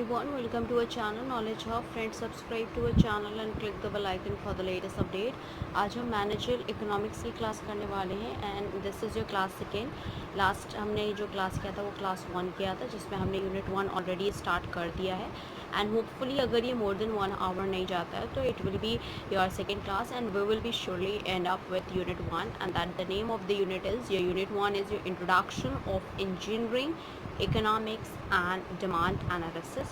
everyone, welcome to our channel Knowledge Hub. Friends, subscribe to our channel and click the bell icon for the latest update. आज हम manager economics की class करने वाले हैं and this is your class second. Last हमने जो class किया था वो क्लास 1 किया था जिसमें हमने यूनिट 1 ऑलरेडी स्टार्ट कर दिया है एंड होपफुली अगर ये मोर देन 1 आवर नहीं जाता है तो it will be your second class and we will be surely end up with unit 1 and that the name of the unit is your unit 1 is your introduction of engineering economics and demand analysis.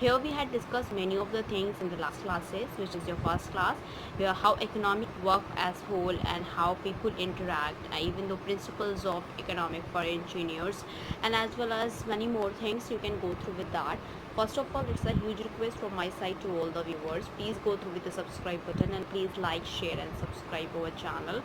Here we had discussed many of the things in the last classes, which is your first class, where how economic work as whole and how people interact, even the principles of economic for engineers, and as well as many more things you can go through with that. First of all, it's a huge request from my side to all the viewers. Please go through with the subscribe button and please like, share and subscribe our channel,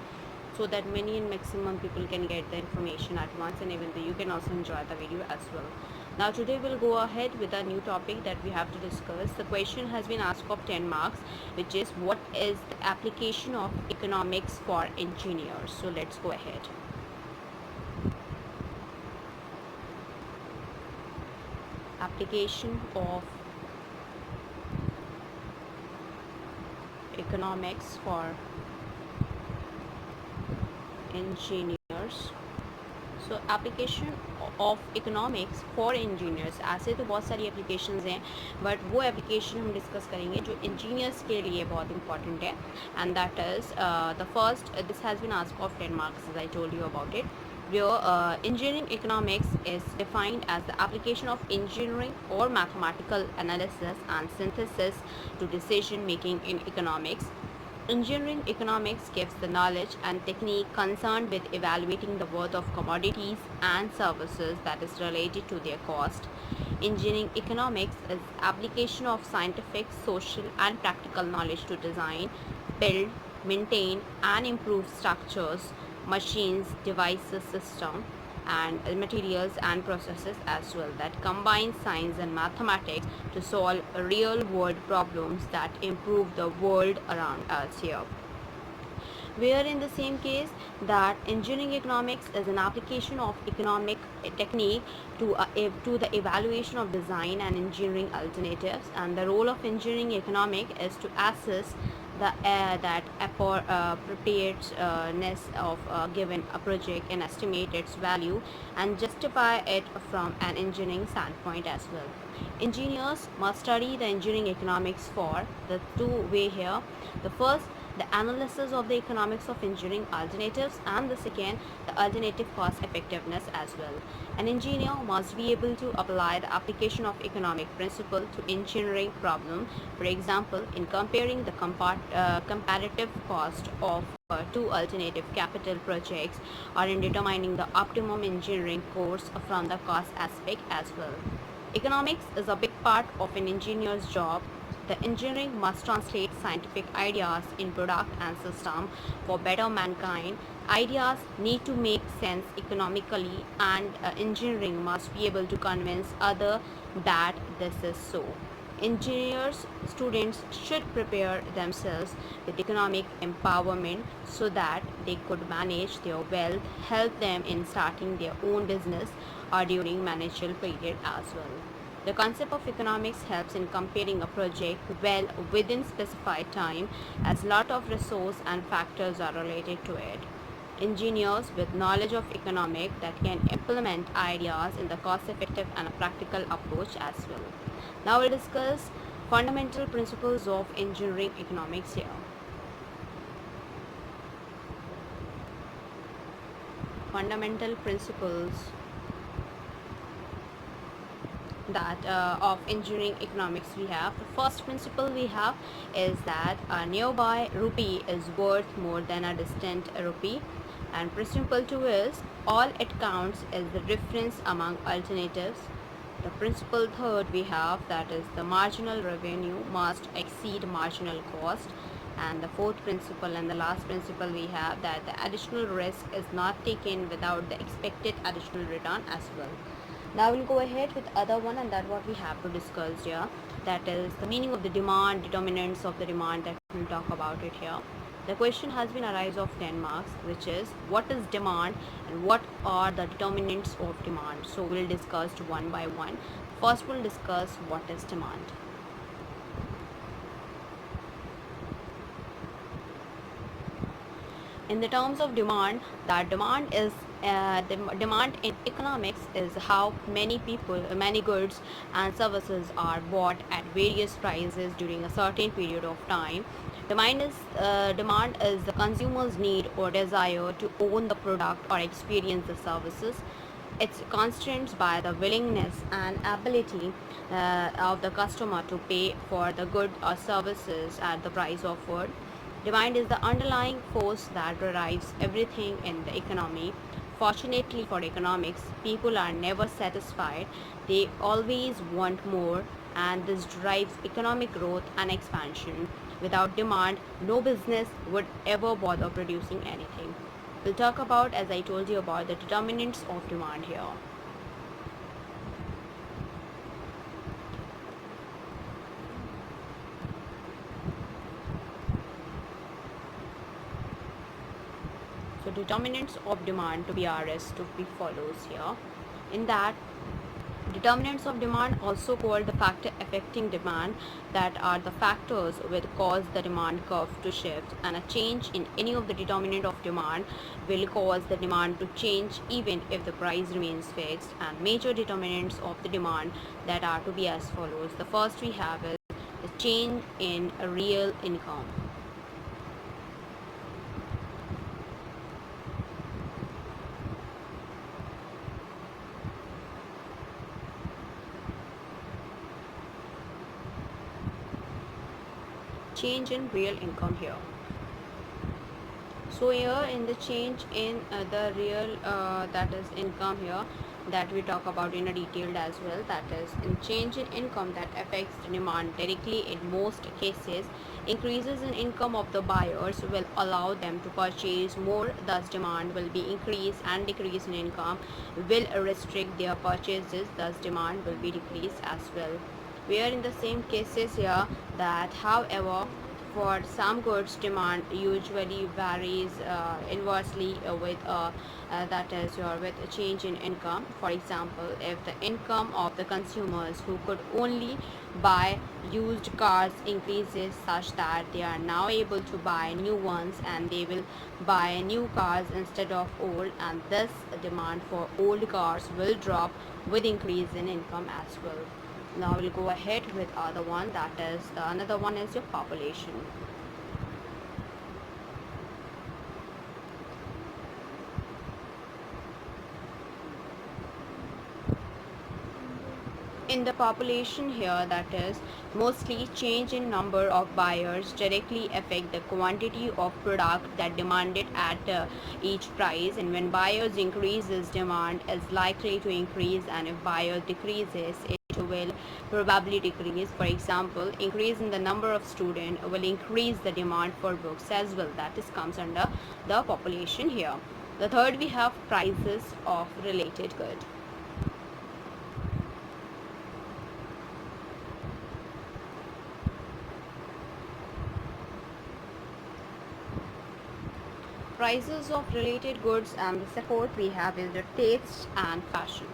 so that many and maximum people can get the information at once, and even though you can also enjoy the video as well. Now today we'll go ahead with a new topic that we have to discuss. The question has been asked of 10 marks, which is what is the application of economics for engineers. So let's go ahead. Application of economics for engineers. So application of economics for engineers, ऐसे तो बहुत सारी applications हैं but वो application हम discuss करेंगे जो engineers के लिए बहुत इंपॉर्टेंट है and that is the first. This has been asked of 10 marks as I told you about it. Engineering economics is defined as the application of engineering or mathematical analysis and synthesis to decision making in economics. Engineering economics gives the knowledge and technique concerned with evaluating the worth of commodities and services that is related to their cost. Engineering economics is application of scientific, social and practical knowledge to design, build, maintain and improve structures, machines, devices, system and materials and processes as well that combine science and mathematics to solve real world problems that improve the world around us here. Where in the same case that engineering economics is an application of economic technique to the evaluation of design and engineering alternatives, and the role of engineering economic is to assess the that appropriateness of given a project and estimate its value and justify it from an engineering standpoint as well. Engineers must study the engineering economics for the two way here. The first, the analysis of the economics of engineering alternatives, and the second, the alternative cost effectiveness as well. An engineer must be able to apply the application of economic principle to engineering problem. For example, in comparing the comparative cost of two alternative capital projects, or in determining the optimum engineering course from the cost aspect as well. Economics is a big part of an engineer's job. The engineering must translate scientific ideas in product and system for better mankind. Ideas need to make sense economically, and engineering must be able to convince others that this is so. Engineers students should prepare themselves with economic empowerment so that they could manage their wealth, help them in starting their own business or during managerial period as well. The concept of economics helps in comparing a project well within specified time, as lot of resource and factors are related to it. Engineers with knowledge of economics that can implement ideas in the cost-effective and practical approach as well. Now we'll discuss fundamental principles of engineering economics here. Fundamental principles that of engineering economics we have. The first principle we have is that a nearby rupee is worth more than a distant rupee, and principle 2 is all it counts is the difference among alternatives. The principle third we have, that is the marginal revenue must exceed marginal cost, and the fourth principle and the last principle we have, that the additional risk is not taken without the expected additional return as well. Now we'll go ahead with other one, and that what we have to discuss here, that is the meaning of the demand, determinants of the demand, that we'll talk about it here. The question has been a rise of 10 marks, which is what is demand and what are the determinants of demand. So we'll discuss one by one. First, we'll discuss what is demand. In the terms of demand, that demand is the demand in economics is how many people, many goods and services are bought at various prices during a certain period of time. Demand is the consumer's need or desire to own the product or experience the services. It's constrained by the willingness and ability of the customer to pay for the good or services at the price offered. Demand is the underlying force that drives everything in the economy. Fortunately for economics, people are never satisfied. They always want more, and this drives economic growth and expansion. Without demand, no business would ever bother producing anything. We'll talk about, as I told you, about the determinants of demand here. So determinants of demand to be RS to be follows here. In that, determinants of demand, also called the factor affecting demand, that are the factors which cause the demand curve to shift, and a change in any of the determinant of demand will cause the demand to change even if the price remains fixed. And major determinants of the demand that are to be as follows. The first we have is the change in real income. Change in real income here. So here in the change in the real that is income here, that we talk about in a detailed as well, that is in change in income that affects demand directly. In most cases, increases in income of the buyers will allow them to purchase more, thus demand will be increased, and decrease in income will restrict their purchases, thus demand will be decreased as well. We are in the same cases here, that however for some goods demand usually varies inversely with that is your with a change in income. For example, if the income of the consumers who could only buy used cars increases such that they are now able to buy new ones, and they will buy new cars instead of old, and this demand for old cars will drop with increase in income as well. Now we'll go ahead with other one, that is the another one is your population. In the population here, that is mostly change in number of buyers directly affect the quantity of product that demanded at each price, and when buyers increases, demand is likely to increase, and if buyer decreases, it will probably decrease. For example, increase in the number of students will increase the demand for books as well. That is comes under the population here. The third we have prices of related good. Prices of related goods, and the support we have is the taste and fashion.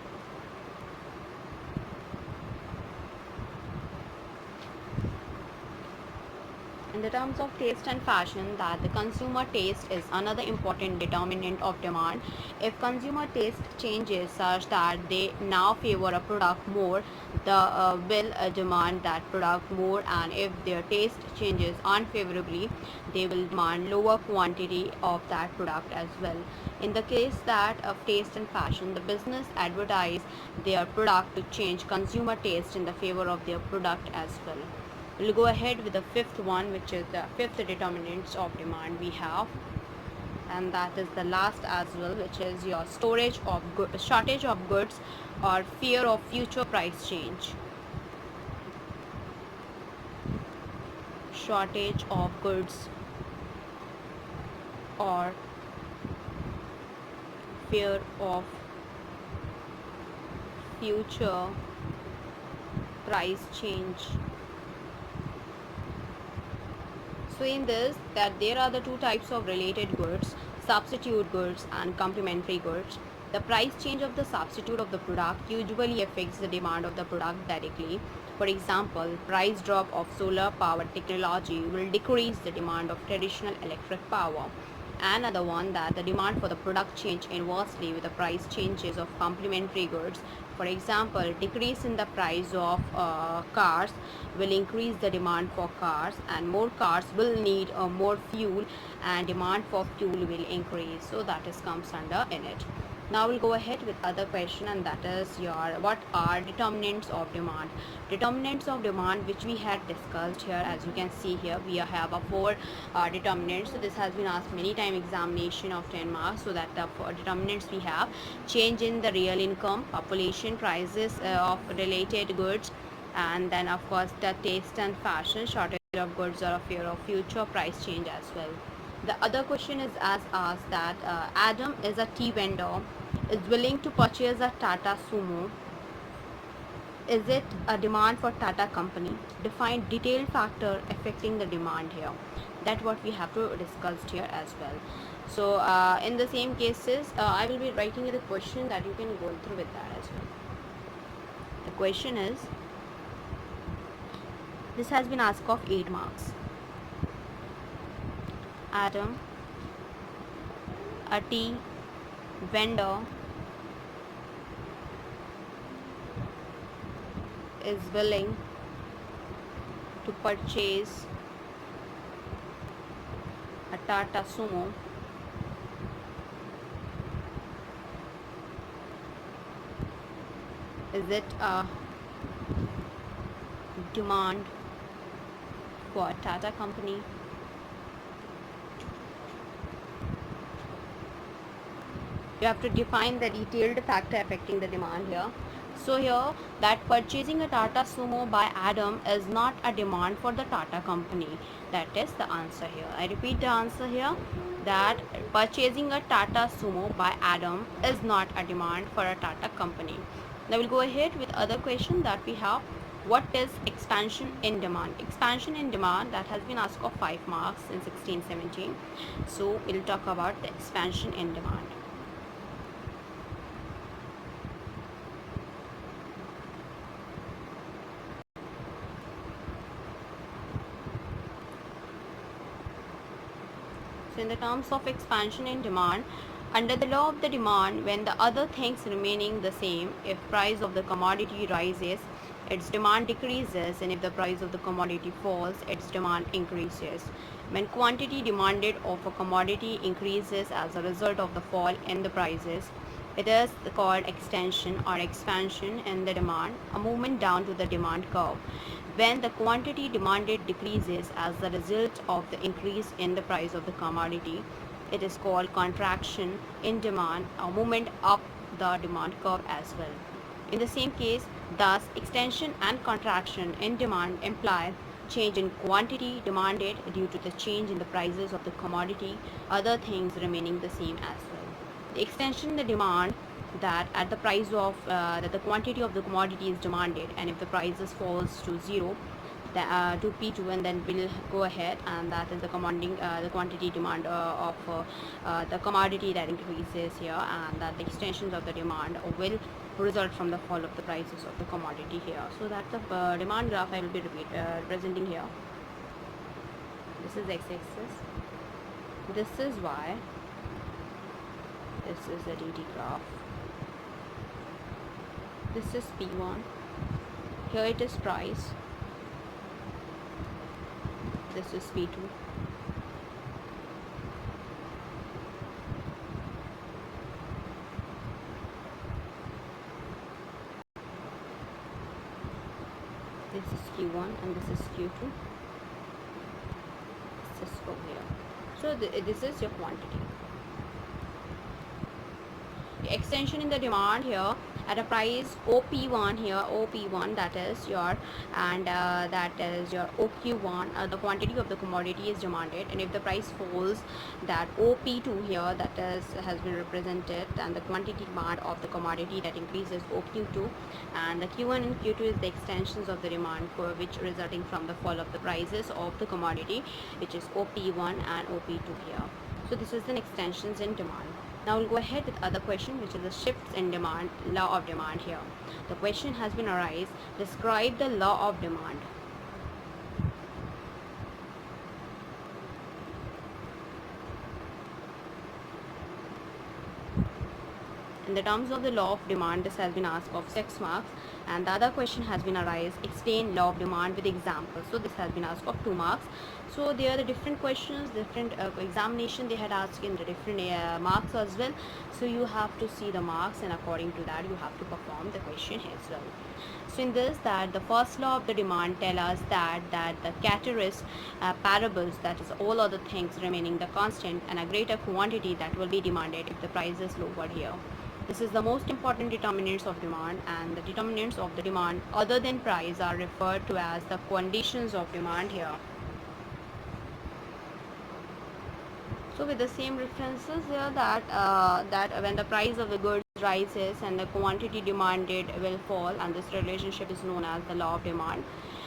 In the terms of taste and fashion, that the consumer taste is another important determinant of demand. If consumer taste changes such that they now favor a product more, the will demand that product more, and if their taste changes unfavorably, they will demand lower quantity of that product as well. In the case that of taste and fashion, the business advertise their product to change consumer taste in the favor of their product as well. We'll go ahead with the fifth one, which is the fifth determinants of demand we have, and that is the last as well, which is your shortage of goods or fear of future price change. Shortage of goods or fear of future price change. So in this, that there are the two types of related goods, substitute goods and complementary goods. The price change of the substitute of the product usually affects the demand of the product directly. For example, price drop of solar power technology will decrease the demand of traditional electric power. Another one, that the demand for the product change inversely with the price changes of complementary goods. For example, decrease in the price of cars will increase the demand for cars, and more cars will need more fuel, and demand for fuel will increase. So that is comes under in it. Now we'll go ahead with other question, and that is your what are determinants of demand. Determinants of demand, which we had discussed here. As you can see here, we have a four determinants. So this has been asked many time examination of 10 marks. So that the determinants we have: change in the real income, population, prices of related goods, and then of course the taste and fashion, shortage of goods, or a fear of future price change as well. The other question is as asked that Adam is a tea vendor, is willing to purchase a Tata Sumo. Is it a demand for Tata company? Define detailed factor affecting the demand here. That's what we have to discuss here as well. So in the same cases, I will be writing the question that you can go through with that as well. The question is, this has been asked of 8 marks. Adam, a tea vendor, is willing to purchase a Tata Sumo. Is it a demand for Tata company? You have to define the detailed factor affecting the demand here. So here, that purchasing a Tata Sumo by Adam is not a demand for the Tata company. That is the answer here. I repeat the answer here, that purchasing a Tata Sumo by Adam is not a demand for a Tata company. Now we'll go ahead with other question that we have. What is expansion in demand? Expansion in demand, that has been asked of 5 marks in 16-17. So we'll talk about the expansion in demand. So in the terms of expansion in demand, under the law of the demand, when the other things remaining the same, if price of the commodity rises, its demand decreases, and if the price of the commodity falls, its demand increases. When quantity demanded of a commodity increases as a result of the fall in the prices, it is called extension or expansion in the demand, a movement down to the demand curve. When the quantity demanded decreases as a result of the increase in the price of the commodity, it is called contraction in demand, a movement up the demand curve as well. In the same case, thus extension and contraction in demand imply change in quantity demanded due to the change in the prices of the commodity, other things remaining the same as well. The extension in the demand, that at the price of that the quantity of the commodity is demanded, and if the prices falls to zero, to P2, and then we'll go ahead, and that is the commanding the quantity demand of the commodity that increases here, and that the extensions of the demand will result from the fall of the prices of the commodity here. So that's the demand graph I will be representing here. This is x-axis, this is y, this is the dt graph, this is P1, here it is price, this is P2, this is Q1, and this is Q2, this is over here. So this is your quantity. The extension in the demand here, at a price OP1 here, OP1 that is your, and that is your OQ1, the quantity of the commodity is demanded, and if the price falls, that OP2 here, that is has been represented, and the quantity demand of the commodity that increases OQ2, and the Q1 and Q2 is the extensions of the demand curve which resulting from the fall of the prices of the commodity, which is OP1 and OP2 here. So this is an extensions in demand. Now we'll go ahead with other question, which is the shifts in demand, law of demand here. The question has been arise, describe the law of demand. In the terms of the law of demand, this has been asked of 6 marks, and the other question has been arise, explain law of demand with examples. So this has been asked of 2 marks. So there are the different questions, different examination they had asked in the different marks as well. So you have to see the marks, and according to that you have to perform the question as well. So in this, that the first law of the demand tell us that the categories parables, that is all other things remaining the constant, and a greater quantity that will be demanded if the price is lower here. This is the most important determinants of demand, and the determinants of the demand other than price are referred to as the conditions of demand here. So with the same references here, that when the price of the goods rises and the quantity demanded will fall, and this relationship is known as the law of demand.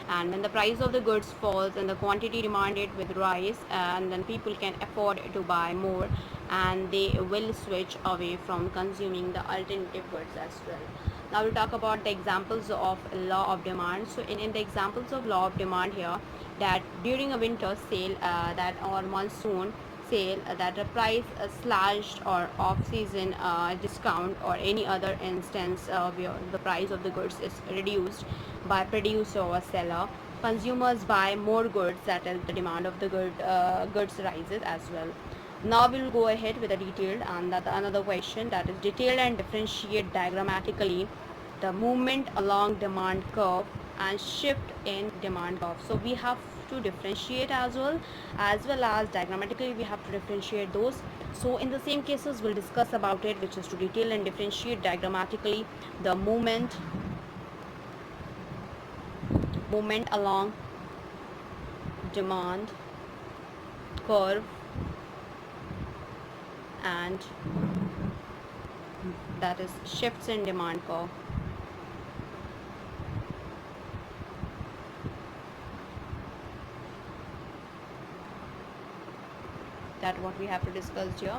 And when the price of the goods falls and the quantity demanded will rise, and then people can afford to buy more, and they will switch away from consuming the alternative goods as well. Now we'll talk about the examples of law of demand. So in the examples of law of demand here, that during a winter sale, that or monsoon sale, that a price slashed or off-season discount, or any other instance where the price of the goods is reduced by producer or seller, consumers buy more goods, that is the demand of the goods rises as well. Now we'll go ahead with a detailed, and another question, that is detail and differentiate diagrammatically the movement along demand curve and shift in demand curve. So we have to differentiate as well as diagrammatically we have to differentiate those. So in the same cases we'll discuss about it, which is to detail and differentiate diagrammatically the movement along demand curve and that is shifts in demand curve. That what we have to discuss here.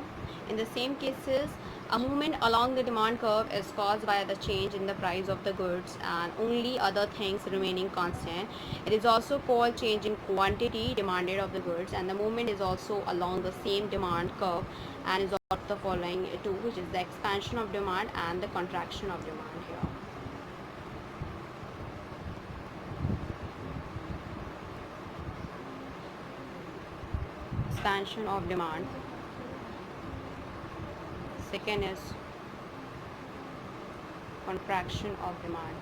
In the same cases, a movement along the demand curve is caused by the change in the price of the goods and only other things remaining constant. It is also called change in quantity demanded of the goods, and the movement is also along the same demand curve and is of the following two, which is the expansion of demand and the contraction of demand here. Expansion of demand. Second is contraction of demand.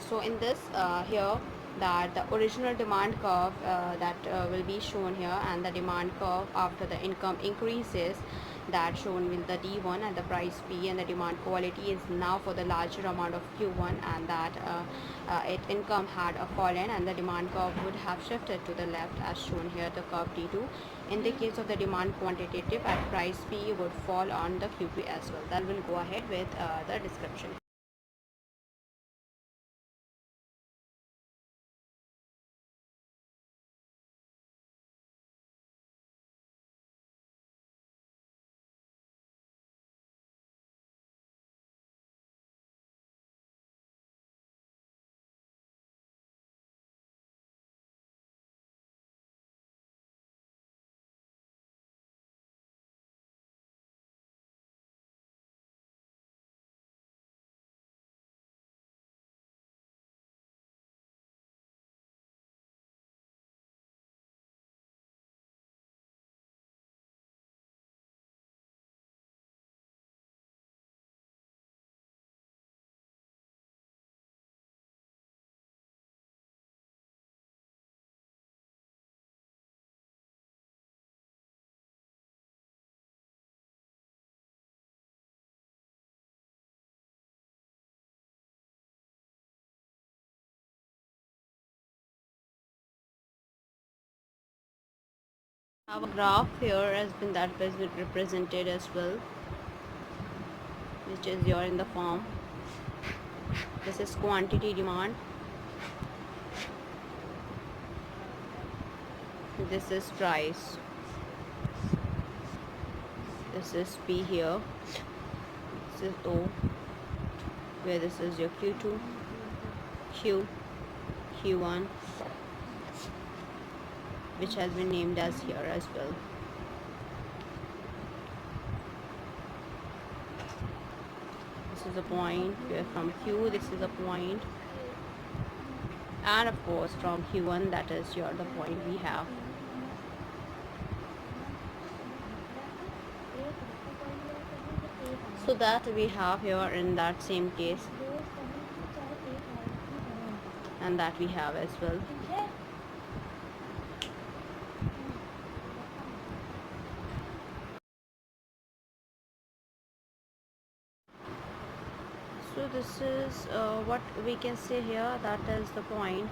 So in this here, that the original demand curve that will be shown here, and the demand curve after the income increases, that shown with the D1 and the price P, and the demand quality is now for the larger amount of Q1, and that income had fallen and the demand curve would have shifted to the left as shown here, the curve D2. In the case of the demand quantitative, at price P would fall on the QP as well. That will go ahead with the description. Have a graph here has been represented as well, which is here in the form. This is quantity demand. This is price. This is P here. This is O, where this is your Q2, Q, Q1, which has been named as here as well. This is a point where from Q this is a point, and of course from Q1 that is here the point we have. So that we have here in that same case, and that we have as well. So this is what we can say here, that is the point.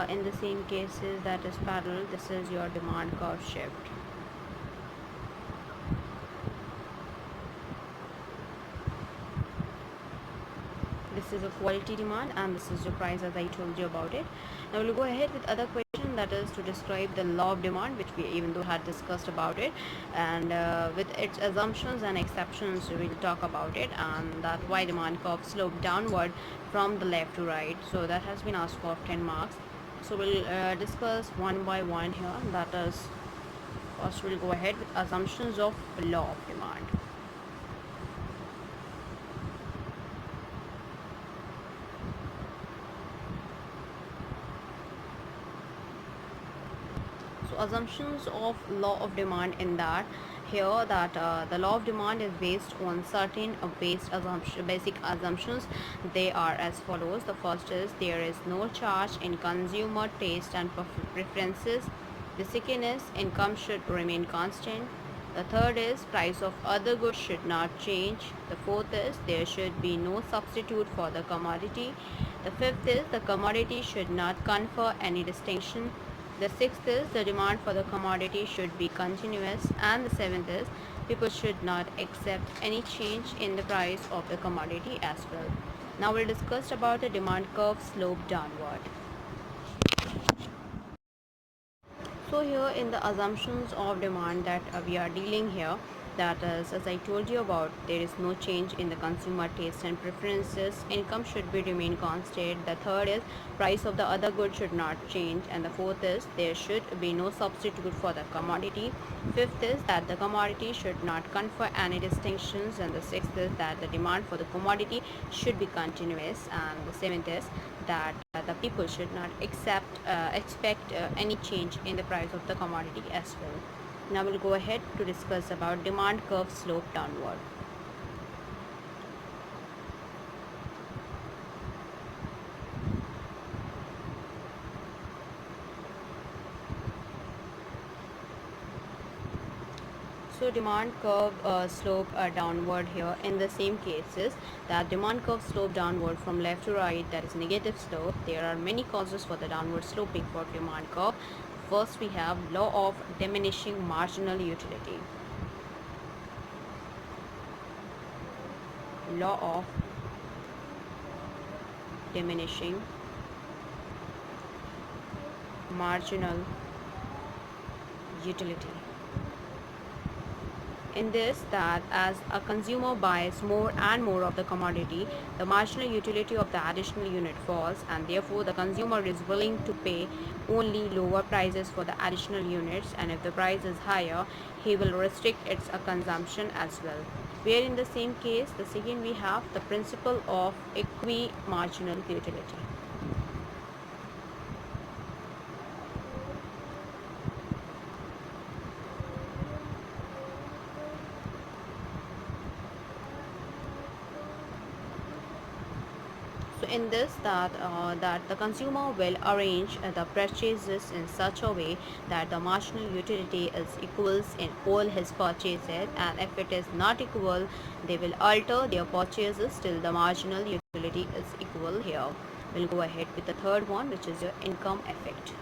In the same cases, that is parallel. This is your demand curve shift. This is a quality demand, and this is your price as I told you about it. Now we'll go ahead with other question, that is to describe the law of demand, which we even though had discussed about it, and with its assumptions and exceptions we'll talk about it, and that why demand curve slope downward from the left to right. So that has been asked for 10 marks. So we'll discuss one by one here. That is, first we'll go ahead with assumptions of law of demand. So assumptions of law of demand, in that here that the law of demand is based on certain basic assumptions. They are as follows. The first is there is no change in consumer taste and preferences. The second is income should remain constant. The third is price of other goods should not change. The fourth is there should be no substitute for the commodity. The fifth is the commodity should not confer any distinction. The sixth is the demand for the commodity should be continuous, and the seventh is people should not accept any change in the price of the commodity as well. Now we'll discuss about the demand curve slope downward. So here in the assumptions of demand that we are dealing here, that is, as I told you about, there is no change in the consumer taste and preferences. Income should be remain constant. The third is price of the other goods should not change, and the fourth is there should be no substitute for the commodity. Fifth is that the commodity should not confer any distinctions, and the sixth is that the demand for the commodity should be continuous, and the seventh is that the people should not expect any change in the price of the commodity as well. Now we'll go ahead to discuss about demand curve slope downward. So demand curve slope downward here in the same cases, that demand curve slope downward from left to right, that is negative slope. There are many causes for the downward sloping for demand curve. First we have law of diminishing marginal utility. Law of diminishing marginal utility. In this, that as a consumer buys more and more of the commodity, the marginal utility of the additional unit falls, and therefore the consumer is willing to pay only lower prices for the additional units, and if the price is higher, he will restrict its consumption as well. Where in the same case, the second we have the principle of equi-marginal utility. So in this, that the consumer will arrange the purchases in such a way that the marginal utility is equals in all his purchases, and if it is not equal, they will alter their purchases till the marginal utility is equal. Here we'll go ahead with the third one, which is your income effect.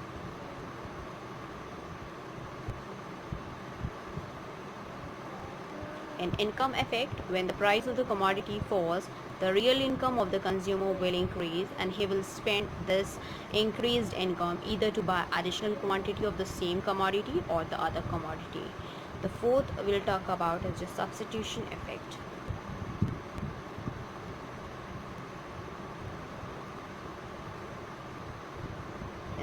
An income effect: when the price of the commodity falls, the real income of the consumer will increase, and he will spend this increased income either to buy additional quantity of the same commodity or the other commodity. The fourth we'll talk about is the substitution effect.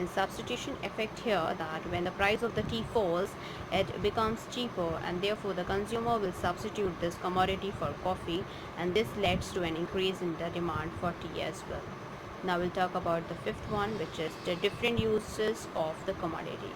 In substitution effect here, that when the price of the tea falls, it becomes cheaper, and therefore the consumer will substitute this commodity for coffee, and this leads to an increase in the demand for tea as well. Now we'll talk about the fifth one, which is the different uses of the commodity.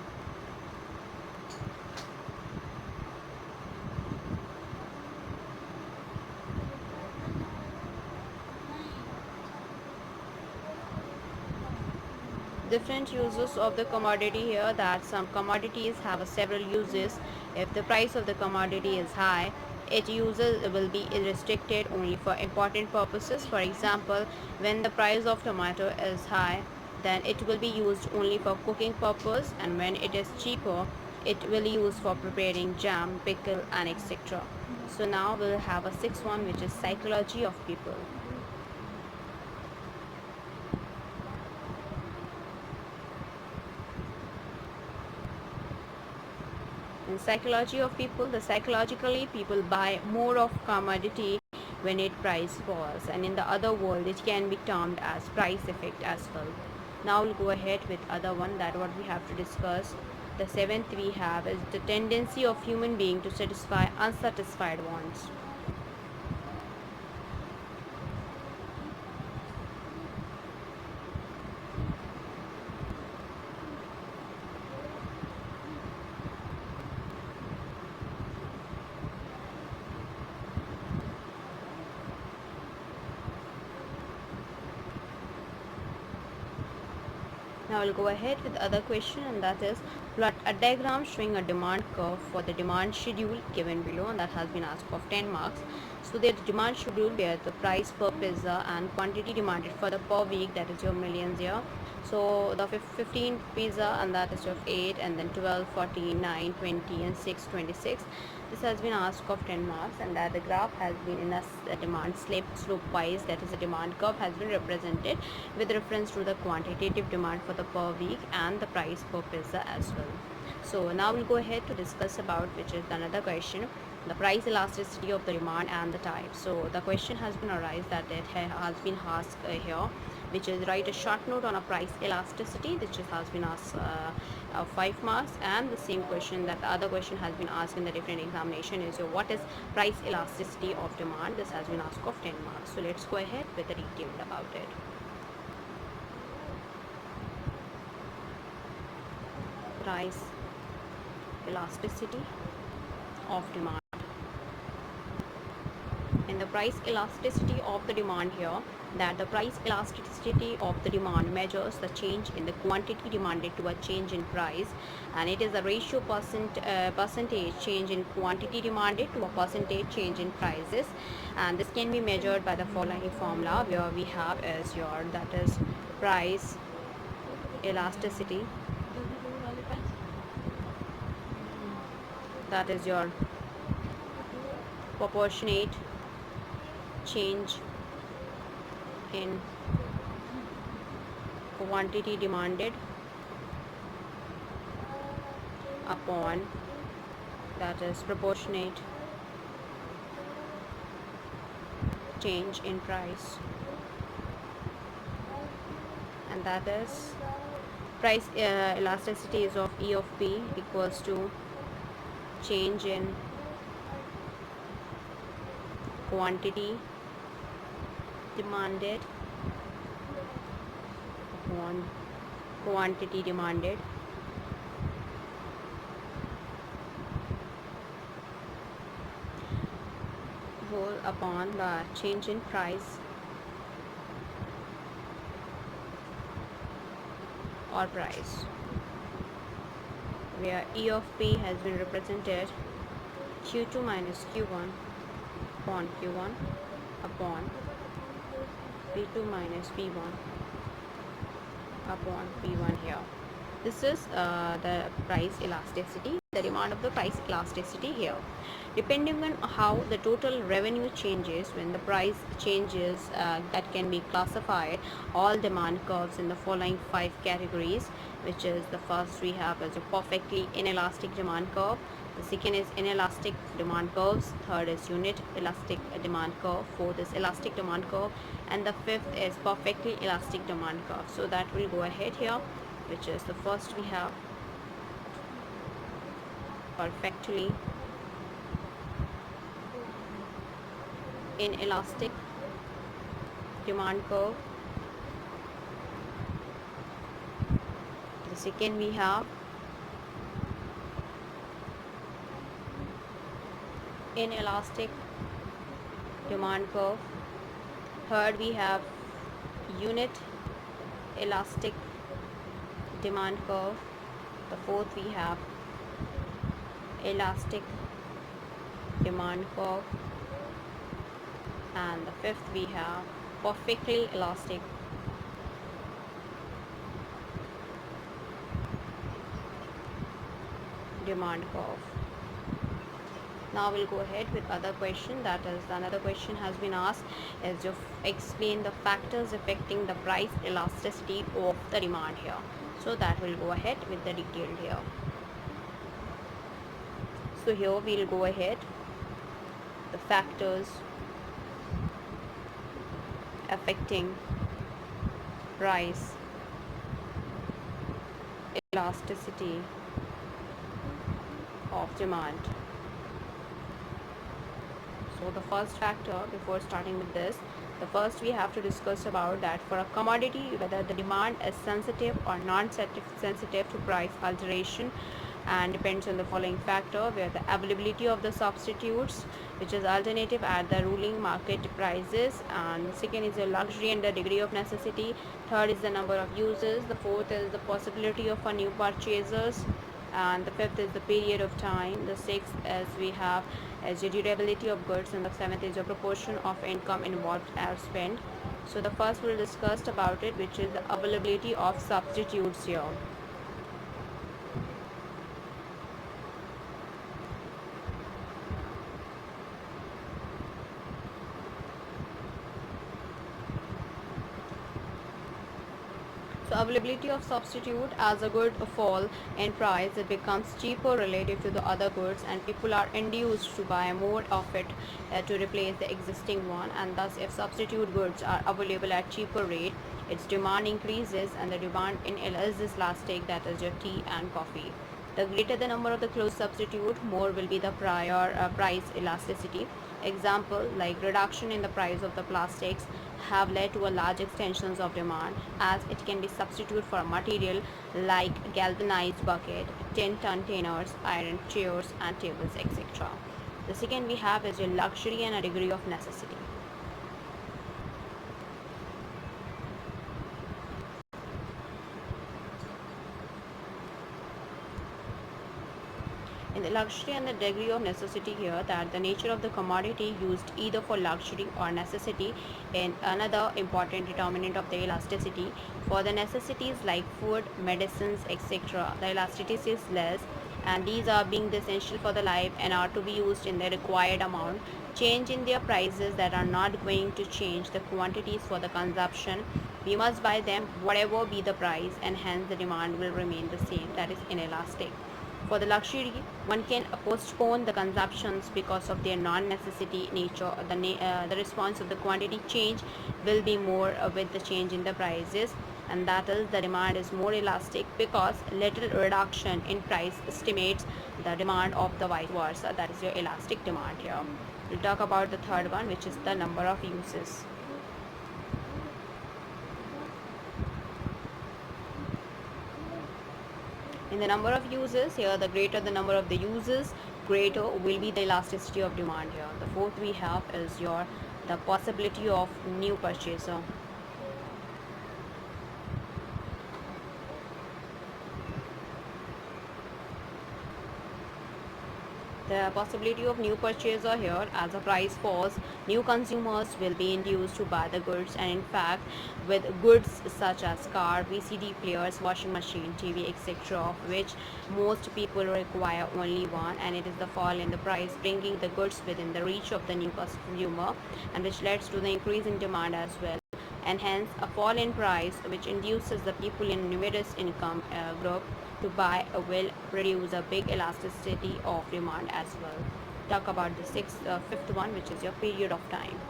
Different uses of the commodity here, that some commodities have several uses. If the price of the commodity is high, its uses will be restricted only for important purposes. For example, when the price of tomato is high, then it will be used only for cooking purpose, and when it is cheaper, it will be used for preparing jam, pickle, and etc. So now we'll have a sixth one, which is psychology of people. In psychology of people, the psychologically people buy more of commodity when its price falls, and in the other world it can be termed as price effect as well. Now we'll go ahead with other one, that what we have to discuss. The seventh we have is the tendency of human being to satisfy unsatisfied wants. Now I'll go ahead with the other question, and that is plot a diagram showing a demand curve for the demand schedule given below, and that has been asked of 10 marks. So the demand schedule where the price per pizza and quantity demanded for the per week, that is your millions here. So the 15 pizza, and that is your 8, and then 12, 14, 9, 20, and 6, 26. This has been asked of 10 marks, and that the graph has been in a demand slope wise, that is the demand curve has been represented with reference to the quantitative demand for the per week and the price per pizza as well. So now we'll go ahead to discuss about, which is another question, the price elasticity of the demand and the type. So the question has been arised that it has been asked here, which is write a short note on a price elasticity, which has been asked 5 marks, and the same question, that the other question has been asked in the different examination is what is price elasticity of demand. This has been asked of 10 marks. So let's go ahead with the detailed about it. Price elasticity of demand. In the price elasticity of the demand here, that the price elasticity of the demand measures the change in the quantity demanded to a change in price, and it is a ratio percentage change in quantity demanded to a percentage change in prices, and this can be measured by the following formula, where we have is your, that is price elasticity, that is your proportionate change in quantity demanded upon, that is proportionate change in price, and that is price elasticity is of E of P equals to change in quantity demanded upon quantity demanded whole upon the change in price or price, where E of P has been represented Q2 minus Q1 upon Q1 upon P2 minus P1 upon P1 here. This is the price elasticity. the demand of the price elasticity here. Depending on how the total revenue changes when the price changes, that can be classified all demand curves in the following 5 categories, which is the first we have as a perfectly inelastic demand curve, the second is inelastic demand curves, third is unit elastic demand curve, fourth is elastic demand curve, and the fifth is perfectly elastic demand curve. So that will go ahead here, which is the first we have perfectly inelastic demand curve. The second we have inelastic demand curve. Third we have unit elastic demand curve. The fourth we have elastic demand curve, and the fifth we have perfectly elastic demand curve. Now we'll go ahead with other question. That is, another question has been asked is to explain the factors affecting the price elasticity of the demand here. So that will go ahead with the detailed here. So here we'll go ahead the factors affecting price elasticity of demand. So the first factor, before starting with this, the first we have to discuss about that for a commodity whether the demand is sensitive or non-sensitive to price alteration, and depends on the following factor, where the availability of the substitutes, which is alternative at the ruling market prices, and second is the luxury and the degree of necessity, third is the number of users, the fourth is the possibility of a new purchasers, and the fifth is the period of time, the sixth as we have as the durability of goods, and the seventh is the proportion of income involved as spent. So the first we'll discuss about it, which is the availability of substitutes here. So availability of substitute, as a good fall in price, it becomes cheaper relative to the other goods, and people are induced to buy more of it to replace the existing one, and thus if substitute goods are available at cheaper rate, its demand increases, and the demand in is elastic, that is your tea and coffee. The greater the number of the close substitute, more will be the price elasticity. Example like reduction in the price of the plastics have led to a large extensions of demand, as it can be substituted for a material like galvanized bucket, 10-ton containers, iron chairs and tables, etc. The second we have is a luxury and a degree of necessity. In the luxury and the degree of necessity here, that the nature of the commodity used either for luxury or necessity in another important determinant of the elasticity. For the necessities like food, medicines, etc., the elasticity is less, and these are being essential for the life and are to be used in the required amount. Change in their prices that are not going to change the quantities for the consumption. We must buy them whatever be the price, and hence the demand will remain the same, that is inelastic. For the luxury, one can postpone the consumptions because of their non-necessity nature. The response of the quantity change will be more with the change in the prices, and that is the demand is more elastic because little reduction in price estimates the demand of the vice versa. That is your elastic demand here. We'll talk about the third one, which is the number of uses. In the number of uses here, the greater the number of the uses, greater will be the elasticity of demand here. The fourth we have is the possibility of new purchaser. The possibility of new purchase are here. As the price falls, new consumers will be induced to buy the goods, and in fact, with goods such as car, VCD players, washing machine, TV, etc., of which most people require only one, and it is the fall in the price bringing the goods within the reach of the new consumer, and which leads to the increase in demand as well, and hence a fall in price which induces the people in numerous income group to buy will produce a big elasticity of demand as well. Talk about the fifth one, which is your period of time.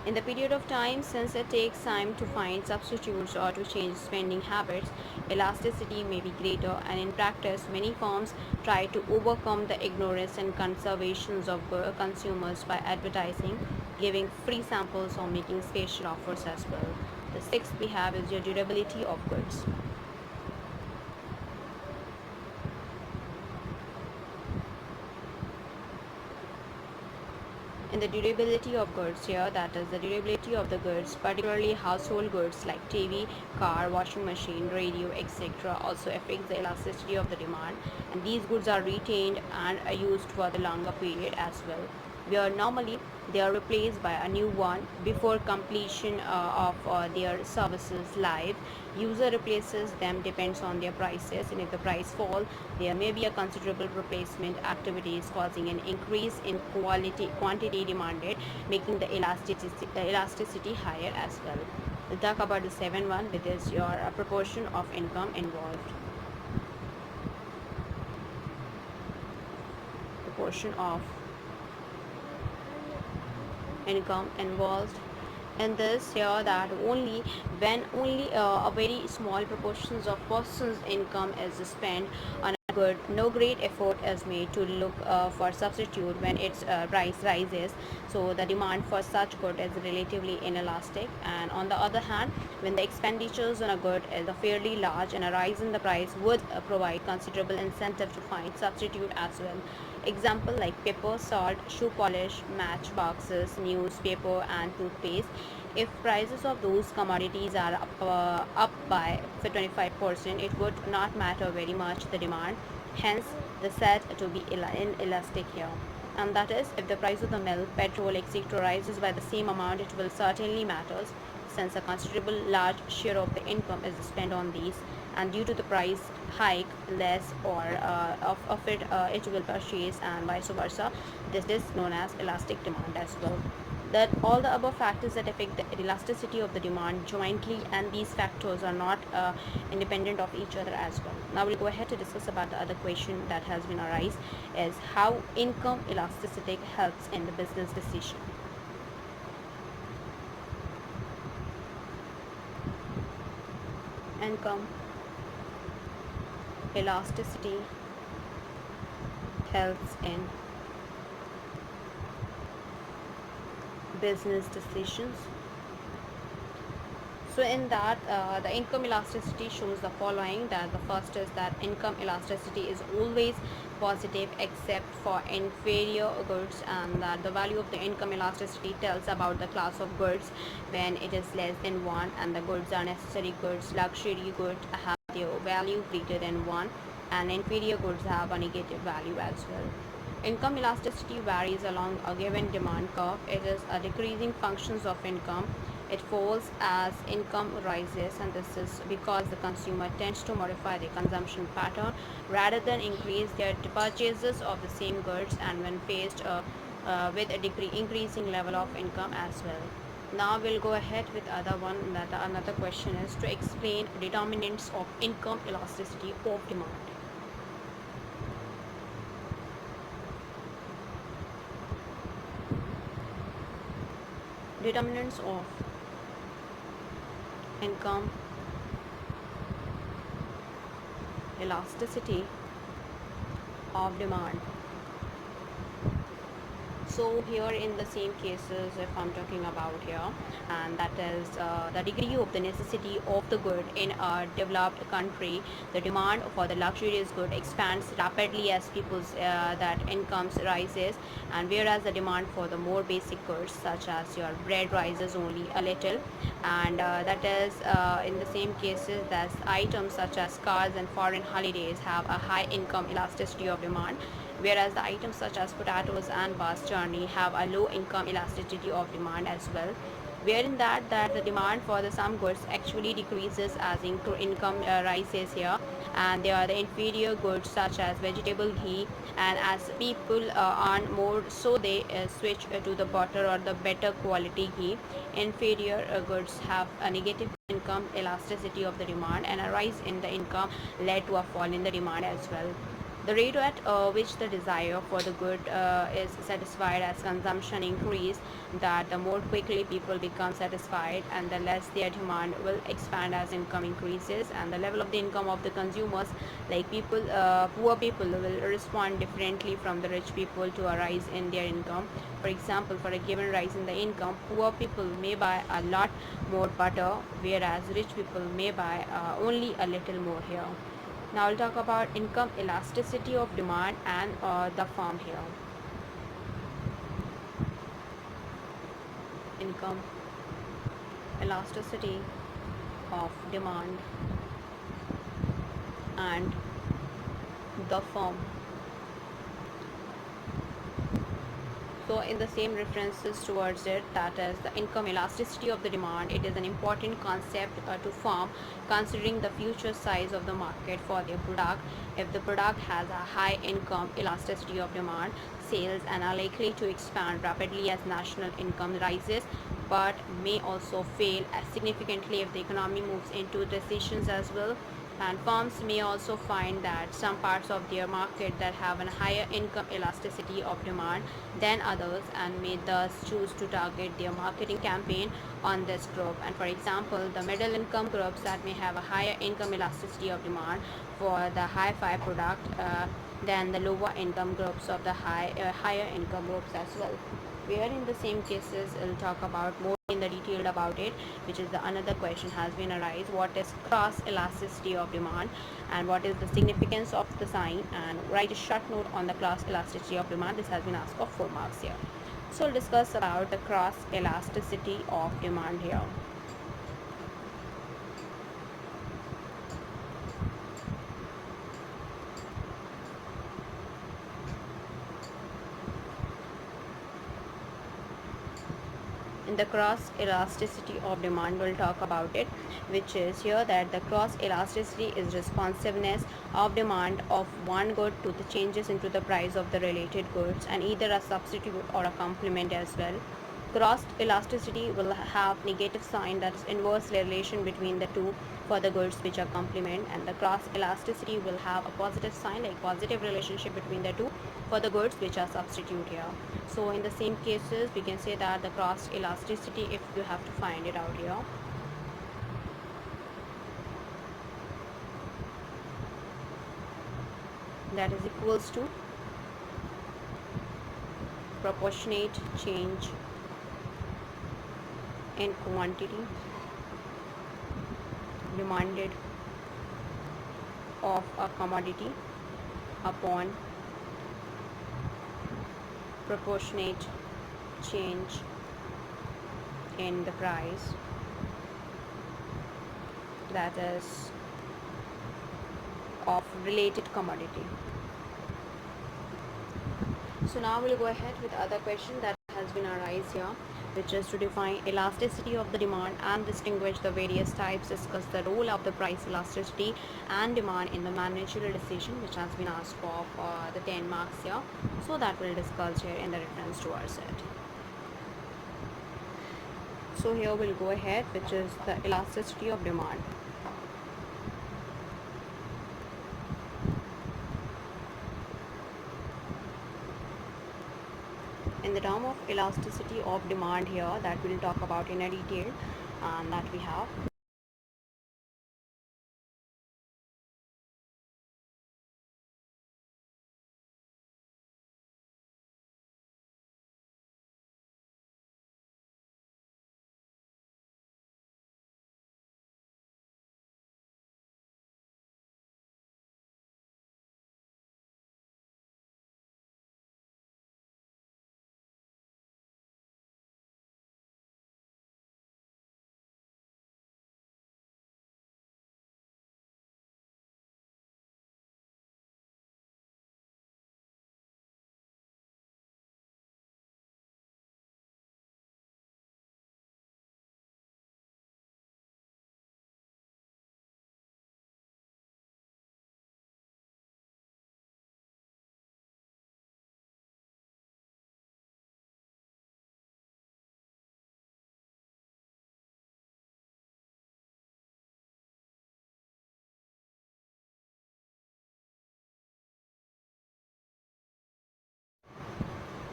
In the period of time, since it takes time to find substitutes or to change spending habits, elasticity may be greater, and in practice, many firms try to overcome the ignorance and conservations of consumers by advertising, giving free samples, or making special offers as well. The sixth we have is your durability of goods. In the durability of goods here, that is the durability of the goods, particularly household goods like TV, car, washing machine, radio, etc., also affects the elasticity of the demand, and these goods are retained and are used for the longer period as well, where normally they are replaced by a new one before completion of their services live. User replaces them depends on their prices, and if the price fall, there may be a considerable replacement activities causing an increase in quantity demanded, making the elasticity higher as well. We'll talk about the seventh one, which is your proportion of income involved. Proportion of income involved in this here, that only a very small proportions of person's income is spent on a good, no great effort is made to look for substitute when its price rises, so the demand for such good is relatively inelastic. And on the other hand, when the expenditures on a good is fairly large, and a rise in the price would provide considerable incentive to find substitute as well. Example like paper, salt, shoe polish, matchboxes, newspaper, and toothpaste. If prices of those commodities are up by 25%, it would not matter very much the demand. Hence, the said to be inelastic here. And that is, if the price of the milk, petrol, etc. rises by the same amount, it will certainly matters, since a considerable large share of the income is spent on these, and due to the price hike, less or of it it will purchase, and vice versa. This is known as elastic demand as well. That all the above factors that affect the elasticity of the demand jointly, and these factors are not independent of each other as well. Now we'll go ahead to discuss about the other question that has been arise, is how income elasticity helps in the business decision. Income elasticity helps in business decisions. So in that, the income elasticity shows the following, that the first is that income elasticity is always positive except for inferior goods, and that the value of the income elasticity tells about the class of goods when it is less than 1, and the goods are necessary goods, luxury goods have their value greater than 1, and inferior goods have a negative value as well. Income elasticity varies along a given demand curve. It is a decreasing functions of income. It falls as income rises, and this is because the consumer tends to modify their consumption pattern rather than increase their purchases of the same goods, and when faced with a increasing level of income as well. Now we'll go ahead with other one. That another question is to explain determinants of income elasticity of demand. Determinants of income elasticity of demand. So here in the same cases, if I'm talking about here, and that is the degree of the necessity of the good in a developed country, the demand for the luxurious good expands rapidly as people's that incomes rises, and whereas the demand for the more basic goods such as your bread rises only a little, and that is in the same cases that items such as cars and foreign holidays have a high income elasticity of demand, whereas the items such as potatoes and bus journey have a low income elasticity of demand as well, wherein that the demand for the some goods actually decreases as income rises here, and they are the inferior goods such as vegetable ghee, and as people earn more, so they switch to the butter or the better quality ghee. Inferior goods have a negative income elasticity of the demand, and a rise in the income led to a fall in the demand as well. The rate at which the desire for the good is satisfied as consumption increase, that the more quickly people become satisfied and the less their demand will expand as income increases, and the level of the income of the consumers, like people, poor people will respond differently from the rich people to a rise in their income. For example, for a given rise in the income, poor people may buy a lot more butter, whereas rich people may buy only a little more here. Now I'll talk about income elasticity of demand and the firm here. Income elasticity of demand and the firm. So in the same references towards it, that is the income elasticity of the demand, it is an important concept to firm considering the future size of the market for their product. If the product has a high income elasticity of demand, sales and are likely to expand rapidly as national income rises, but may also fail as significantly if the economy moves into recessions as well. And firms may also find that some parts of their market that have a higher income elasticity of demand than others, and may thus choose to target their marketing campaign on this group. And for example, the middle income groups that may have a higher income elasticity of demand for the hi-fi product than the lower income groups of the higher income groups as well. Where in the same cases we'll talk about more in the detail about it, which is the another question has been arise, what is cross elasticity of demand and what is the significance of the sign, and write a short note on the cross elasticity of demand. This has been asked for 4 marks here. So we'll discuss about the cross elasticity of demand here. In the cross elasticity of demand, we'll talk about it, which is here that the cross elasticity is responsiveness of demand of one good to the changes into the price of the related goods, and either a substitute or a complement as well. Cross elasticity will have negative sign, that is inverse relation between the two for the goods which are complement, and the cross elasticity will have a positive sign like positive relationship between the two for the goods which are substitute here. So in the same cases we can say that the cross elasticity, if you have to find it out here, that is equals to proportionate change in quantity demanded of a commodity upon proportionate change in the price, that is of related commodity. So now we'll go ahead with other question that has been arise here, which is to define elasticity of the demand and distinguish the various types, discuss the role of the price elasticity and demand in the managerial decision, which has been asked for the 10 marks here. So that we'll discuss here in the reference towards it. So here we'll go ahead, which is the elasticity of demand. In the term of elasticity of demand here, that we'll talk about in a detail, that we have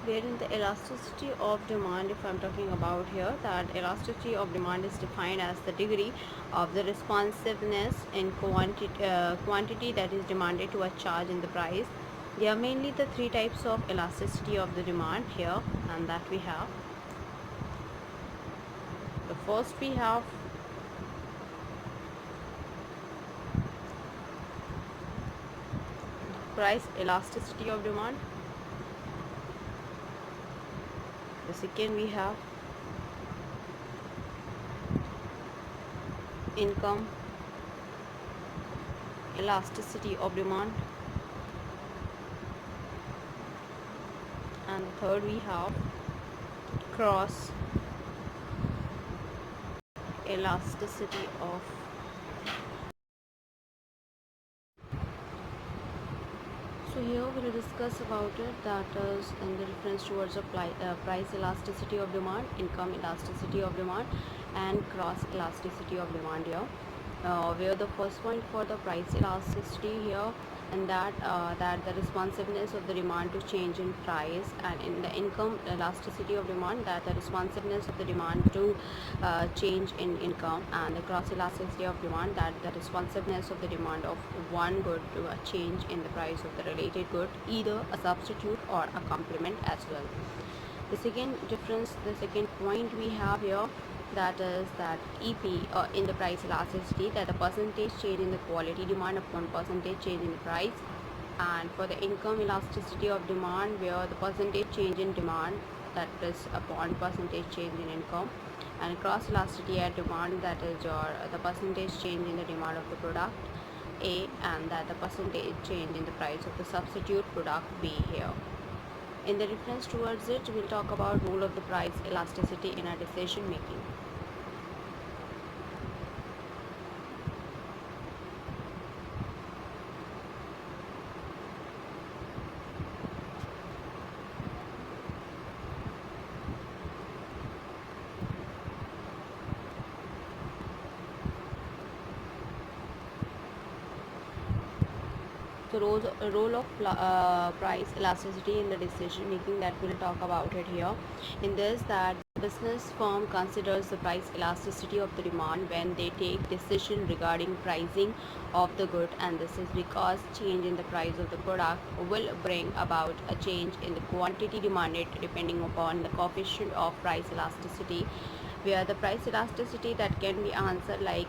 Wherein the elasticity of demand, if I'm talking about here, that elasticity of demand is defined as the degree of the responsiveness in quantity that is demanded to a charge in the price. There are mainly the three types of elasticity of the demand here, and that we have. The first we have price elasticity of demand. The second we have income elasticity of demand, and the third we have cross elasticity of. So here we will discuss about it, that is in the reference towards the price elasticity of demand, income elasticity of demand, and cross elasticity of demand here. Where the first point for the price elasticity here, and that the responsiveness of the demand to change in price, and in the income elasticity of demand, that the responsiveness of the demand to change in income, and the cross elasticity of demand, that the responsiveness of the demand of one good to a change in the price of the related good, either a substitute or a complement as well. The second point we have here, that is that EP in the price elasticity, that the percentage change in the quality demand upon percentage change in the price. And for the income elasticity of demand, where the percentage change in demand, that is upon percentage change in income. And cross elasticity at demand, that is the percentage change in the demand of the product A, and that the percentage change in the price of the substitute product B here. In the reference towards it, we'll talk about role of the price elasticity in our decision making. The role of price elasticity in the decision making, that we'll talk about it here. In this, that business firm considers the price elasticity of the demand when they take decision regarding pricing of the good, and this is because change in the price of the product will bring about a change in the quantity demanded depending upon the coefficient of price elasticity, where the price elasticity that can be answered like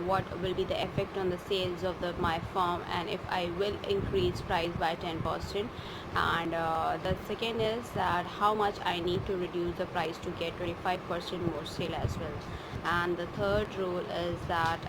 what will be the effect on the sales of my firm, and if I will increase price by 10%. And the second is that how much I need to reduce the price to get 25% more sale as well. And the third rule is that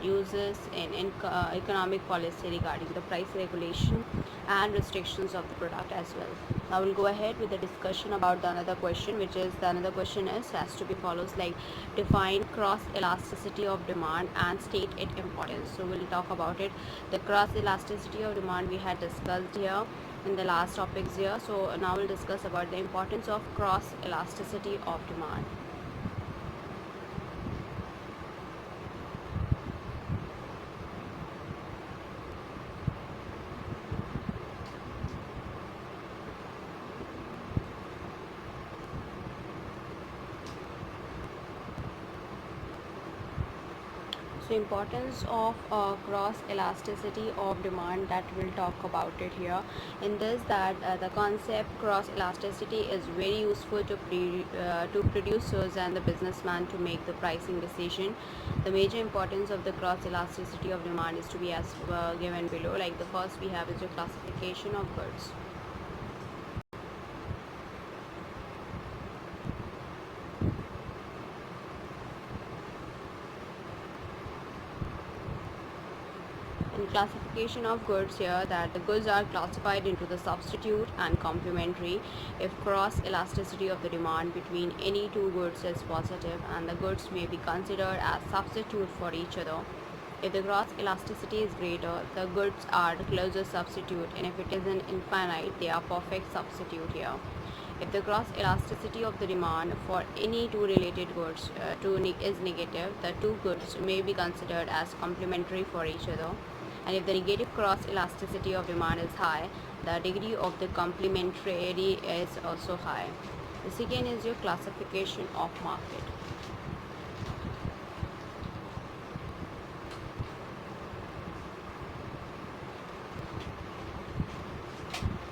uses in economic policy regarding the price regulation and restrictions of the product as well. Now we'll go ahead with the discussion about the another question, which is the another question is has to be follows like define cross elasticity of demand and state its importance. So we'll talk about it. The cross elasticity of demand we had discussed here in the last topics here. So now we'll discuss about the importance of cross elasticity of demand. So importance of cross elasticity of demand, that we'll talk about it here. In this, that the concept cross elasticity is very useful to producers and the businessman to make the pricing decision. The major importance of the cross elasticity of demand is to be as given below. Like the first we have is the classification of goods. In classification of goods here, that the goods are classified into the substitute and complementary if cross elasticity of the demand between any two goods is positive, and the goods may be considered as substitute for each other. If the cross elasticity is greater, the goods are the closest substitute, and if it isn't infinite, they are perfect substitute here. If the cross elasticity of the demand for any two related goods is negative, the two goods may be considered as complementary for each other. And if the negative cross elasticity of demand is high, The degree of the complementarity is also high. The second is your classification of market.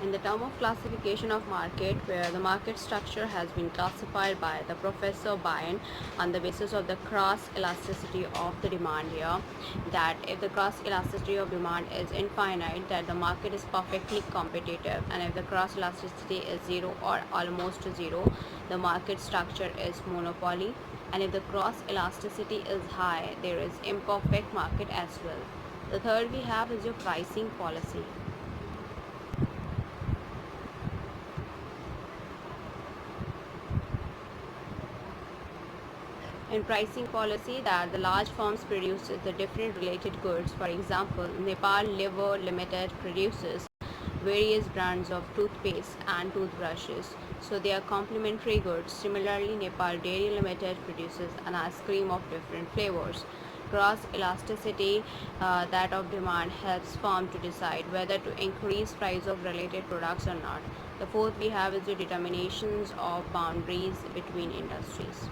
In the term of classification of market, where the market structure has been classified by the Professor Bain on the basis of the cross elasticity of the demand here, that if the cross elasticity of demand is infinite, that the market is perfectly competitive, and if the cross elasticity is zero or almost zero, the market structure is monopoly, and if the cross elasticity is high, there is imperfect market as well. The third we have is your pricing policy. In pricing policy, that the large firms produces the different related goods. For example, Nepal Liver Limited produces various brands of toothpaste and toothbrushes, so they are complementary goods. Similarly, Nepal Dairy Limited produces an ice cream of different flavors. Cross elasticity, that of demand, helps firm to decide whether to increase price of related products or not. The fourth we have is the determinations of boundaries between industries.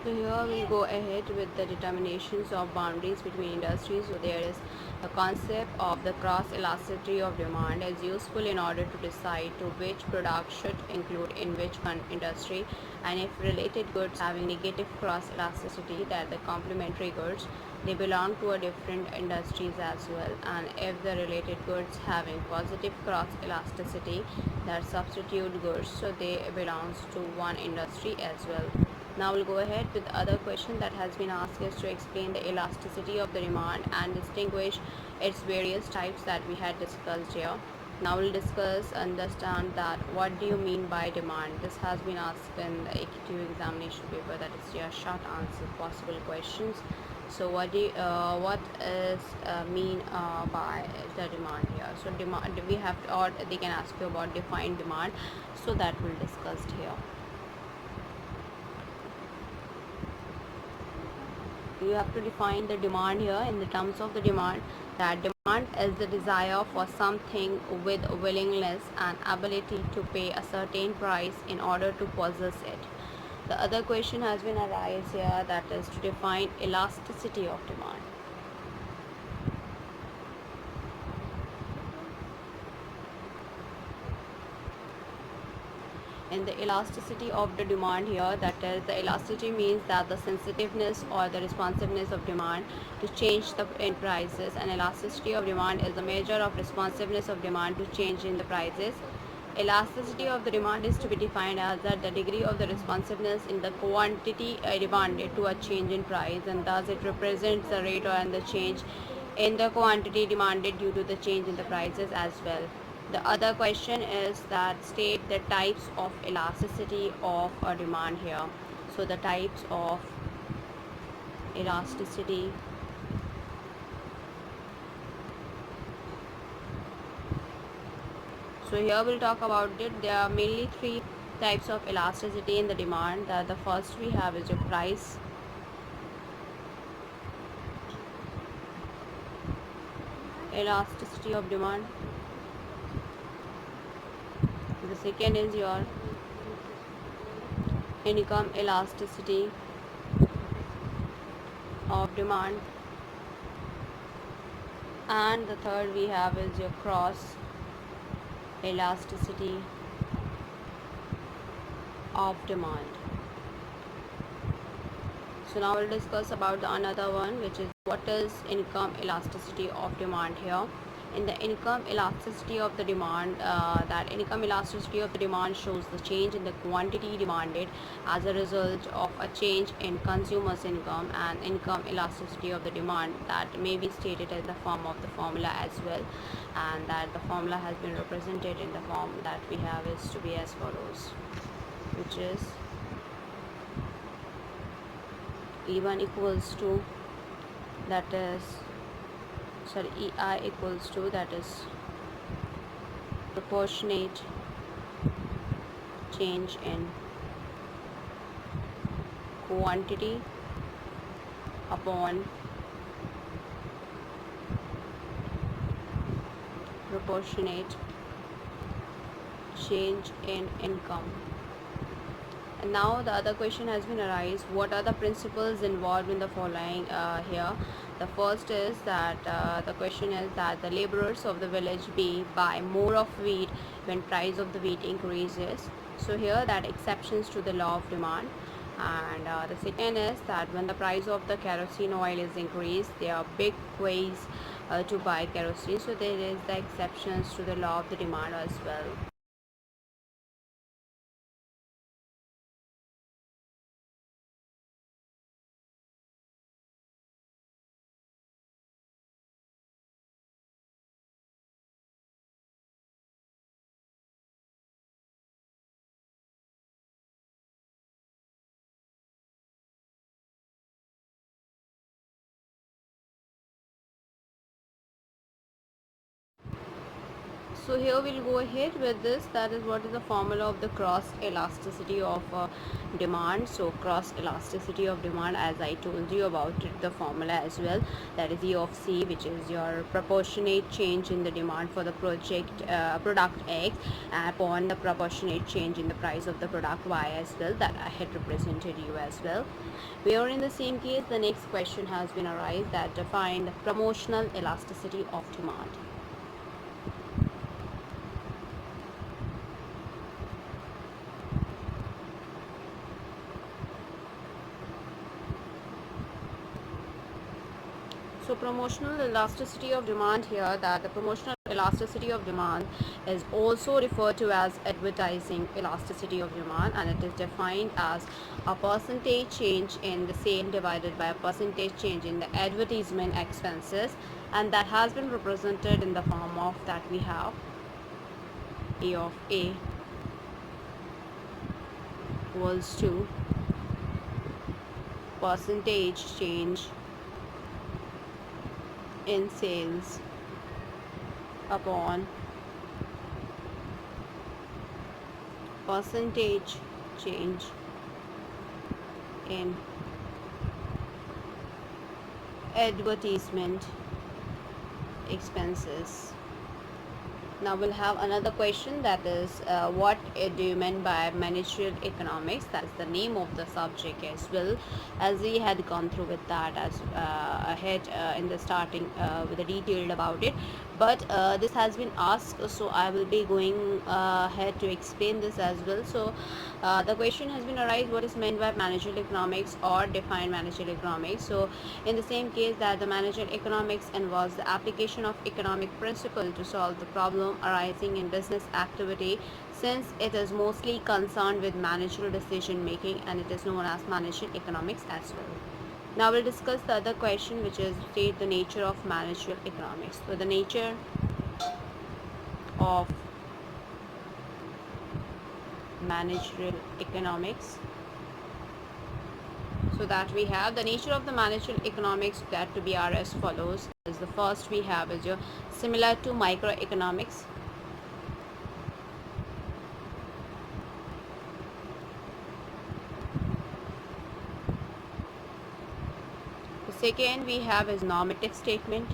So here we'll go ahead with the determinations of boundaries between industries. So there is the concept of the cross elasticity of demand is useful in order to decide to which product should include in which industry, and if related goods having negative cross elasticity, that the complementary goods, they belong to a different industries as well, and if the related goods having positive cross elasticity, that substitute goods, so they belongs to one industry as well. Now we'll go ahead with the other question that has been asked is to explain the elasticity of the demand and distinguish its various types that we had discussed here. Now we'll discuss, understand that what do you mean by demand. This has been asked in the AQ examination paper, that is your short answer possible questions. So what is mean by the demand here? So demand, we have to, or they can ask you about defined demand, so that we'll discuss here. You have to define the demand here in the terms of the demand, that demand is the desire for something with willingness and ability to pay a certain price in order to possess it. The other question has been arise here, that is to define elasticity of demand. In the elasticity of the demand here, that is, the elasticity means that the sensitiveness or the responsiveness of demand to change in prices, and elasticity of demand is the measure of responsiveness of demand to change in the prices. Elasticity of the demand is to be defined as that the degree of the responsiveness in the quantity demanded to a change in price, and thus it represents the rate and the change in the quantity demanded due to the change in the prices as well. The other question is that state the types of elasticity of a demand here. So the types of elasticity. So here we'll talk about it. There are mainly three types of elasticity in the demand. The first we have is your price. Elasticity of demand. The second is your income elasticity of demand, and the third we have is your cross elasticity of demand. So now we'll discuss about the another one, which is what is income elasticity of demand here. In the income elasticity of the demand, that income elasticity of the demand shows the change in the quantity demanded as a result of a change in consumers' income, and income elasticity of the demand that may be stated in the form of the formula as well, and that the formula has been represented in the form that we have is to be as follows, which is E1 equals to, that is, sorry, EI equals to, that is the proportionate change in quantity upon proportionate change in income. And now the other question has been arise, what are the principles involved in the following here. The first is that the question is that the laborers of the village buy more of wheat when price of the wheat increases. So here that exceptions to the law of demand. And the second is that when the price of the kerosene oil is increased, there are big ways to buy kerosene. So there is the exceptions to the law of the demand as well. So here we'll go ahead with this, that is what is the formula of the cross elasticity of demand. So cross elasticity of demand, as I told you about it, the formula as well, that is E of C, which is your proportionate change in the demand for the product X upon the proportionate change in the price of the product Y as well, that I had represented you as well. We are in the same case, the next question has been arise, that define the promotional elasticity of demand. So promotional elasticity of demand here, that the promotional elasticity of demand is also referred to as advertising elasticity of demand, and it is defined as a percentage change in the sale divided by a percentage change in the advertisement expenses, and that has been represented in the form of that we have E of A equals to percentage change in sales upon percentage change in advertisement expenses. Now we'll have another question, that is what do you mean by managerial economics? That is the name of the subject as well, as we had gone through with that as ahead in the starting with the detailed about it. But this has been asked, so I will be going ahead to explain this as well. So the question has been arise, what is meant by managerial economics or define managerial economics. So in the same case, that the managerial economics involves the application of economic principle to solve the problem arising in business activity, since it is mostly concerned with managerial decision making, and it is known as managerial economics as well. Now we'll discuss the other question, which is state the nature of managerial economics. So the nature of managerial economics, so that we have the nature of the managerial economics, that to be are as follows. As the first we have is your similar to microeconomics. The second we have is normative statement.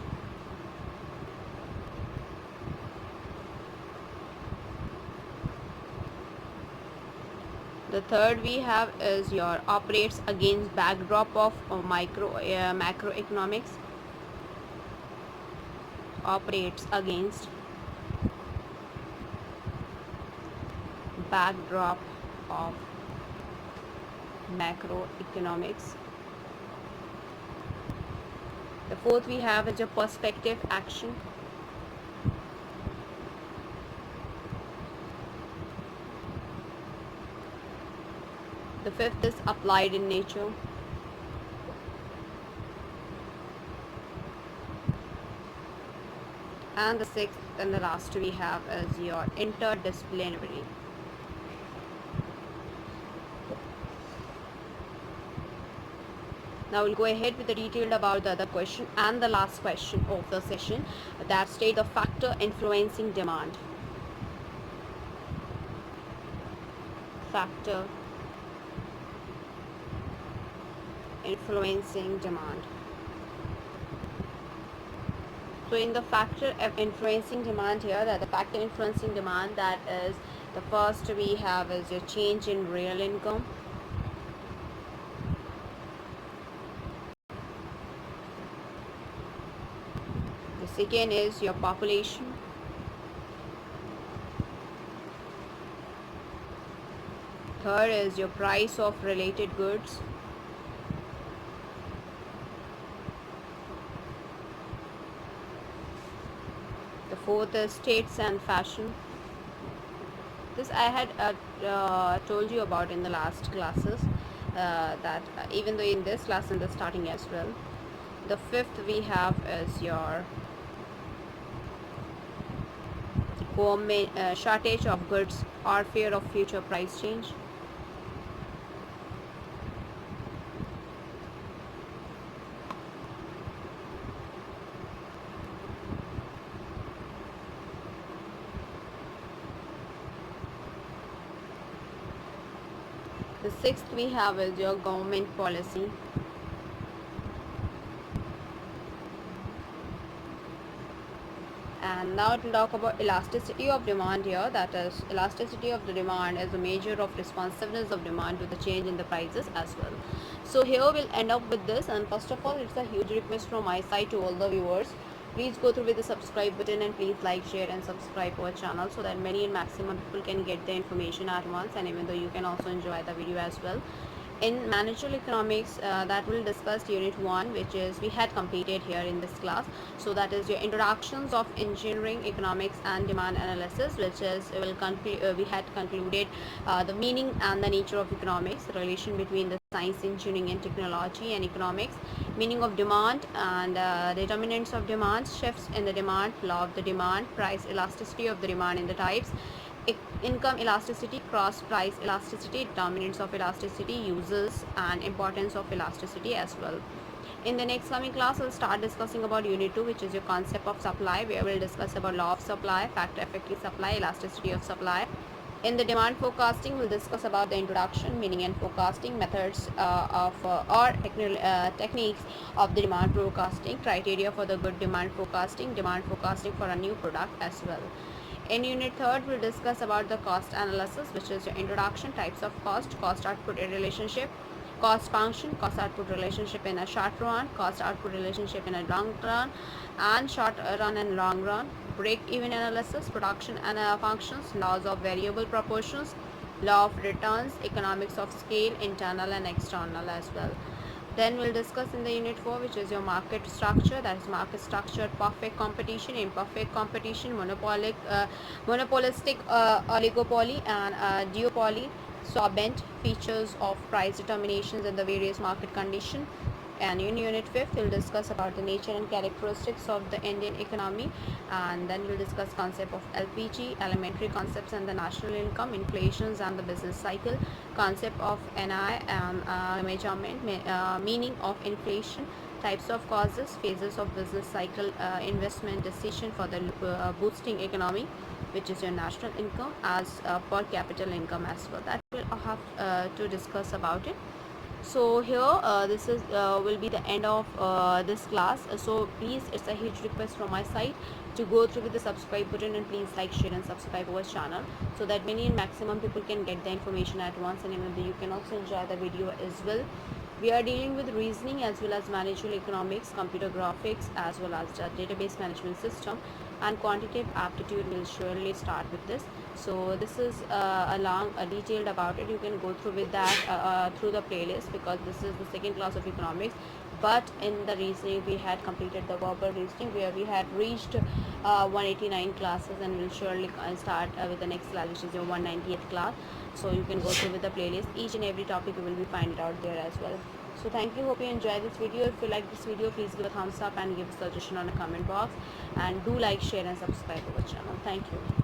The third we have is your operates against backdrop of macroeconomics. Operates against backdrop of macroeconomics. The fourth we have is your perspective action. The fifth is applied in nature. And the sixth and the last we have is your interdisciplinary. Now we'll go ahead with the detailed about the other question and the last question of the session, that state the factor influencing demand. factor influencing demand. So in the factor of influencing demand here, that the factor influencing demand, that is the first we have is your change in real income. The second is your population. Third is your price of related goods. The fourth is states and fashion. This I had told you about in the last classes, that even though in this class in the starting as well. The fifth we have is your government shortage of goods or fear of future price change. The sixth we have is your government policy. And now to talk about elasticity of demand here, that is elasticity of the demand is a measure of responsiveness of demand to the change in the prices as well. So here we'll end up with this, and first of all, it's a huge request from my side to all the viewers, please go through with the subscribe button and please like, share and subscribe our channel so that many and maximum people can get the information at once, and even though you can also enjoy the video as well. In managerial economics, that will discuss unit 1, which is we had completed here in this class. So that is your introductions of engineering economics and demand analysis, which is we had concluded the meaning and the nature of economics, the relation between the science, engineering and technology and economics, meaning of demand and determinants of demand, shifts in the demand, law of the demand, price elasticity of the demand in the types, income elasticity, cross price elasticity, determinants of elasticity, uses and importance of elasticity as well. In the next coming class, we'll start discussing about unit 2, which is your concept of supply, where we'll discuss about law of supply, factor affecting supply, elasticity of supply. In the demand forecasting, we'll discuss about the introduction, meaning and forecasting, methods techniques of the demand forecasting, criteria for the good demand forecasting for a new product as well. In unit 3rd, we'll discuss about the cost analysis, which is your introduction, types of cost output relationship, cost function, cost output relationship in a short run, cost output relationship in a long run, and short run and long run, break even analysis, production and functions, laws of variable proportions, law of returns, economics of scale, internal and external as well. Then we'll discuss in the unit 4, which is your market structure, that is market structure, perfect competition, imperfect competition, monopolistic oligopoly and duopoly, solvent, features of price determinations and the various market conditions. And in unit 5th, we'll discuss about the nature and characteristics of the Indian economy, and then we'll discuss concept of LPG, elementary concepts and the national income, inflations and the business cycle, concept of NI and measurement, meaning of inflation, types of causes, phases of business cycle, investment decision for the boosting economy, which is your national income as per capita income as well. That we'll have to discuss about it. So here this is will be the end of this class, so please, it's a huge request from my side to go through with the subscribe button and please like, share and subscribe our channel so that many and maximum people can get the information at once, and even though you can also enjoy the video as well. We are dealing with reasoning as well as managerial economics, computer graphics as well as the database management system, and quantitative aptitude will surely start with this. So this is detailed about it. You can go through with that through the playlist, because this is the second class of economics. But in the reasoning, we had completed the verbal reasoning, where we had reached 189 classes, and we'll surely start with the next class, which is your 190th class. So you can go through with the playlist. Each and every topic you will be finding out there as well. So thank you, hope you enjoy this video. If you like this video, please give a thumbs up and give a suggestion on the comment box, and do like, share and subscribe to our channel. Thank you.